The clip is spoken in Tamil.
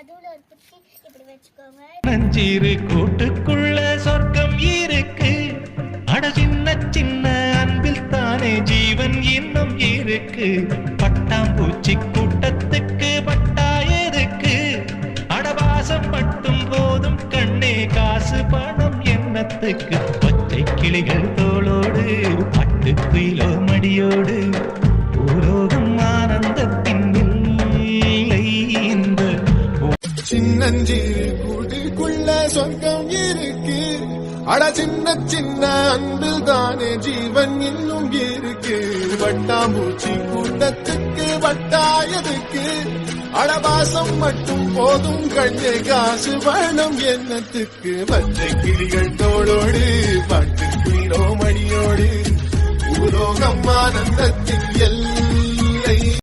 நடுவுல ஒரு குச்சி இப்படி வச்சுக்கோங்க. நஞ்சீரு கூட்டுக்குள்ள சொர்க்கம் இருக்கு. அட சின்ன சின்ன அன்பில் தானே ஜீவன் இன்னும் இருக்கு. பட்டாம்பூச்சி கூட்டத்துக்கு பட்டாயதுக்கு. அடவாசம் மட்டும் போதும் கண்ணே, காசு பணம் எண்ணத்துக்கு. பச்சை கிளிகள் தோளோடு பட்டுக்குயிலோ மடியோடு பூலோகம் ஆனந்தத்தின் எல்லை இந்த சின்னஞ்சிறு கூட்டுக்குள்ள சொர்க்கம் இருக்கு. அட சின்ன சின்ன அன்பில் தானே ஜீவன் இன்னும் இருக்கு. வட்டாம்பூச்சி கூட்டத்துக்கு வட்டாயதுக்கு. அடவாசம் மட்டும் போதும் கண்ணே, காசு வேணும் எண்ணத்துக்கு. பச்சை கிளிகள் தோளோடு பாட்டுக்குயிலோ மடியோடு பூலோகம் ஆனந்தத்தின் எல்லை